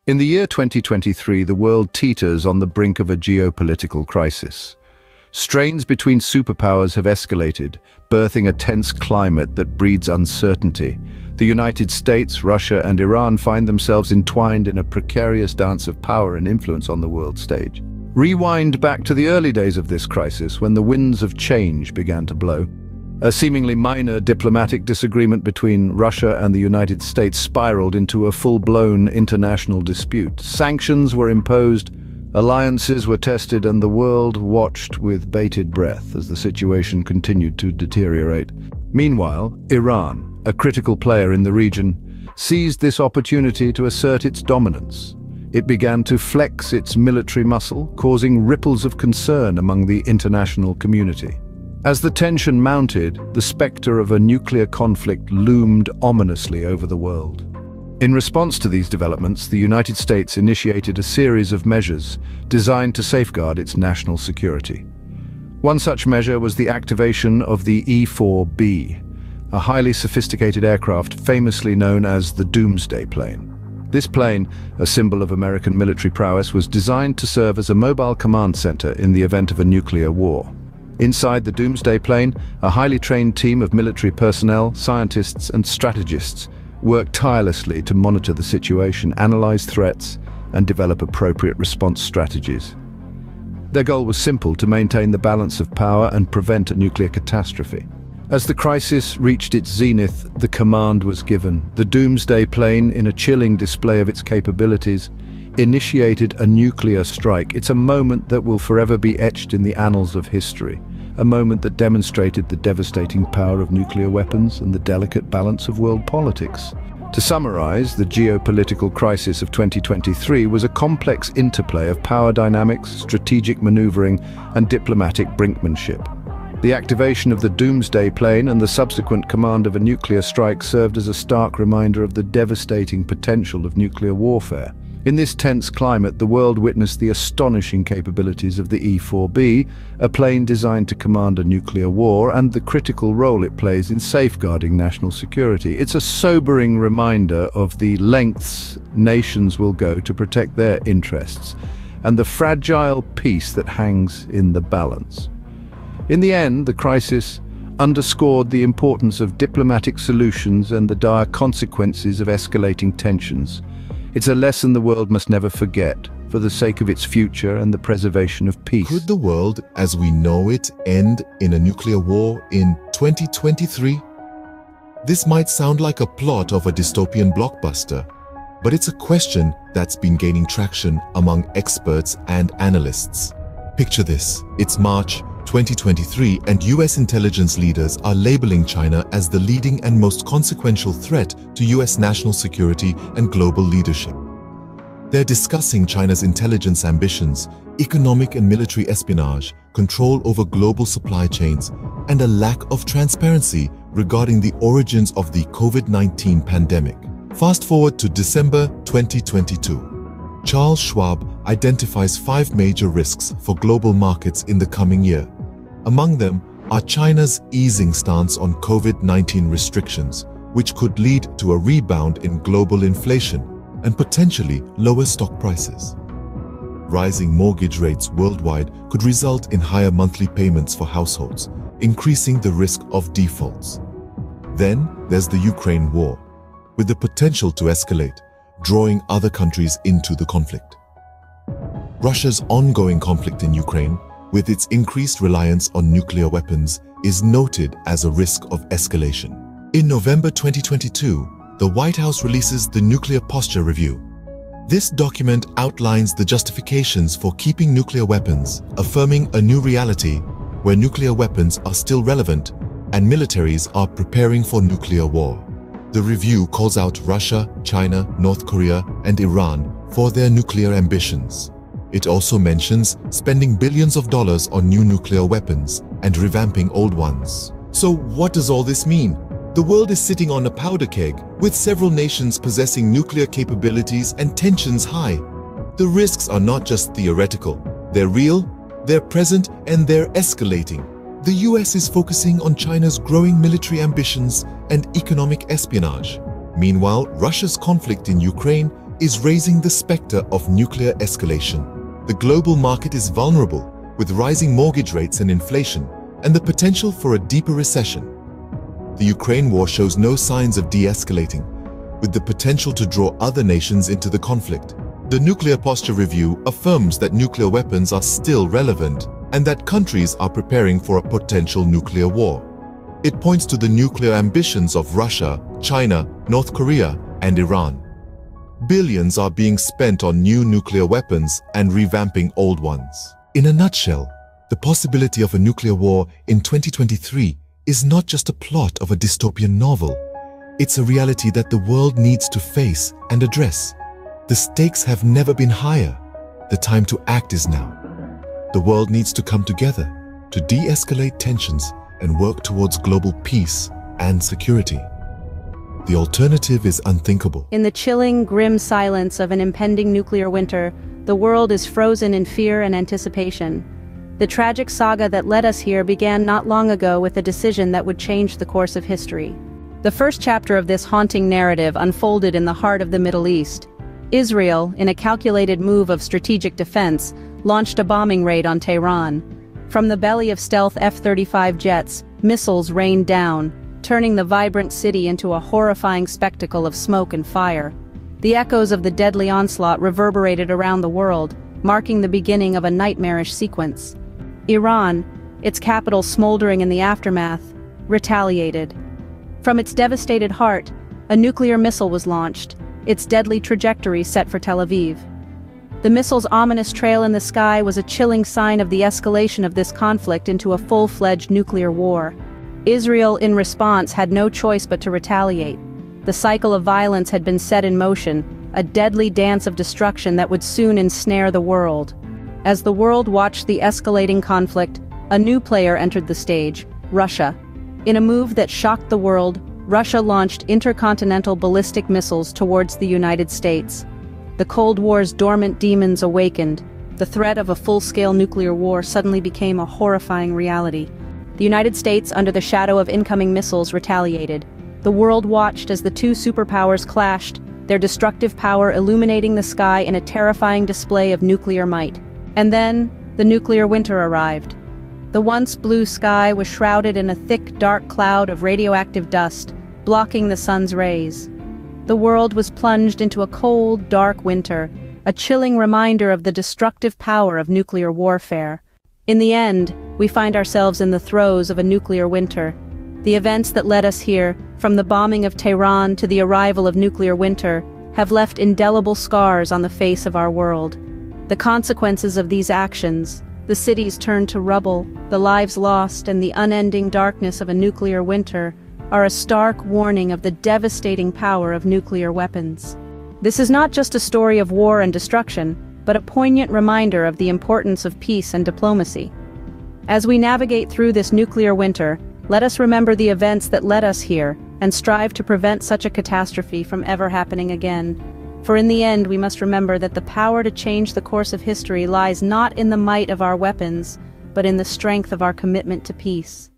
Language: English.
In the year 2023, the world teeters on the brink of a geopolitical crisis. Strains between superpowers have escalated, birthing a tense climate that breeds uncertainty. The United States, Russia, and Iran find themselves entwined in a precarious dance of power and influence on the world stage. Rewind back to the early days of this crisis, when the winds of change began to blow. A seemingly minor diplomatic disagreement between Russia and the United States spiraled into a full-blown international dispute. Sanctions were imposed, alliances were tested, and the world watched with bated breath as the situation continued to deteriorate. Meanwhile, Iran, a critical player in the region, seized this opportunity to assert its dominance. It began to flex its military muscle, causing ripples of concern among the international community. As the tension mounted, the specter of a nuclear conflict loomed ominously over the world. In response to these developments, the United States initiated a series of measures designed to safeguard its national security. One such measure was the activation of the E-4B, a highly sophisticated aircraft famously known as the Doomsday plane. This plane, a symbol of American military prowess, was designed to serve as a mobile command center in the event of a nuclear war. Inside the Doomsday plane, a highly trained team of military personnel, scientists, and strategists worked tirelessly to monitor the situation, analyze threats, and develop appropriate response strategies. Their goal was simple: to maintain the balance of power and prevent a nuclear catastrophe. As the crisis reached its zenith, the command was given. The Doomsday plane, in a chilling display of its capabilities, initiated a nuclear strike. It's a moment that will forever be etched in the annals of history. A moment that demonstrated the devastating power of nuclear weapons and the delicate balance of world politics. To summarize, the geopolitical crisis of 2023 was a complex interplay of power dynamics, strategic maneuvering, and diplomatic brinkmanship. The activation of the Doomsday plane and the subsequent command of a nuclear strike served as a stark reminder of the devastating potential of nuclear warfare. In this tense climate, the world witnessed the astonishing capabilities of the E-4B, a plane designed to command a nuclear war, and the critical role it plays in safeguarding national security. It's a sobering reminder of the lengths nations will go to protect their interests, and the fragile peace that hangs in the balance. In the end, the crisis underscored the importance of diplomatic solutions and the dire consequences of escalating tensions. It's a lesson the world must never forget, for the sake of its future and the preservation of peace. Could the world as we know it end in a nuclear war in 2023? This might sound like a plot of a dystopian blockbuster, but it's a question that's been gaining traction among experts and analysts. Picture this: it's March 2023 and US intelligence leaders are labeling China as the leading and most consequential threat to US national security and global leadership. They're discussing China's intelligence ambitions, economic and military espionage, control over global supply chains, and a lack of transparency regarding the origins of the COVID-19 pandemic. Fast forward to December 2022. Charles Schwab identifies 5 major risks for global markets in the coming year. Among them are China's easing stance on COVID-19 restrictions, which could lead to a rebound in global inflation and potentially lower stock prices. Rising mortgage rates worldwide could result in higher monthly payments for households, increasing the risk of defaults. Then there's the Ukraine war, with the potential to escalate, drawing other countries into the conflict. Russia's ongoing conflict in Ukraine, with its increased reliance on nuclear weapons, is noted as a risk of escalation. In November 2022, the White House releases the Nuclear Posture Review. This document outlines the justifications for keeping nuclear weapons, affirming a new reality where nuclear weapons are still relevant and militaries are preparing for nuclear war. The review calls out Russia, China, North Korea, and Iran for their nuclear ambitions. It also mentions spending billions of dollars on new nuclear weapons and revamping old ones. So what does all this mean? The world is sitting on a powder keg, with several nations possessing nuclear capabilities and tensions high. The risks are not just theoretical. They're real, they're present, and they're escalating. The US is focusing on China's growing military ambitions and economic espionage. Meanwhile, Russia's conflict in Ukraine is raising the specter of nuclear escalation. The global market is vulnerable, with rising mortgage rates and inflation, and the potential for a deeper recession. The Ukraine war shows no signs of de-escalating, with the potential to draw other nations into the conflict. The Nuclear Posture Review affirms that nuclear weapons are still relevant and that countries are preparing for a potential nuclear war. It points to the nuclear ambitions of Russia, China, North Korea, and Iran. Billions are being spent on new nuclear weapons and revamping old ones. In a nutshell, the possibility of a nuclear war in 2023 is not just a plot of a dystopian novel. It's a reality that the world needs to face and address. The stakes have never been higher. The time to act is now. The world needs to come together to de-escalate tensions and work towards global peace and security. The alternative is unthinkable. In the chilling, grim silence of an impending nuclear winter, the world is frozen in fear and anticipation. The tragic saga that led us here began not long ago with a decision that would change the course of history. The first chapter of this haunting narrative unfolded in the heart of the Middle East. Israel, in a calculated move of strategic defense, launched a bombing raid on Tehran. From the belly of stealth F-35 jets, missiles rained down, turning the vibrant city into a horrifying spectacle of smoke and fire. The echoes of the deadly onslaught reverberated around the world, marking the beginning of a nightmarish sequence. Iran, its capital smoldering in the aftermath, retaliated. From its devastated heart, a nuclear missile was launched, its deadly trajectory set for Tel Aviv. The missile's ominous trail in the sky was a chilling sign of the escalation of this conflict into a full-fledged nuclear war. Israel, in response, had no choice but to retaliate. The cycle of violence had been set in motion, a deadly dance of destruction that would soon ensnare the world. As the world watched the escalating conflict, a new player entered the stage, Russia. In a move that shocked the world, Russia launched intercontinental ballistic missiles towards the United States. The Cold War's dormant demons awakened. The threat of a full-scale nuclear war suddenly became a horrifying reality. The United States, under the shadow of incoming missiles, retaliated. The world watched as the two superpowers clashed, their destructive power illuminating the sky in a terrifying display of nuclear might. And then, the nuclear winter arrived. The once blue sky was shrouded in a thick, dark cloud of radioactive dust, blocking the sun's rays. The world was plunged into a cold, dark winter, a chilling reminder of the destructive power of nuclear warfare. In the end, we find ourselves in the throes of a nuclear winter. The events that led us here, from the bombing of Tehran to the arrival of nuclear winter, have left indelible scars on the face of our world. The consequences of these actions, the cities turned to rubble, the lives lost, and the unending darkness of a nuclear winter, are a stark warning of the devastating power of nuclear weapons. This is not just a story of war and destruction, but a poignant reminder of the importance of peace and diplomacy. As we navigate through this nuclear winter, let us remember the events that led us here, and strive to prevent such a catastrophe from ever happening again. For in the end, we must remember that the power to change the course of history lies not in the might of our weapons, but in the strength of our commitment to peace.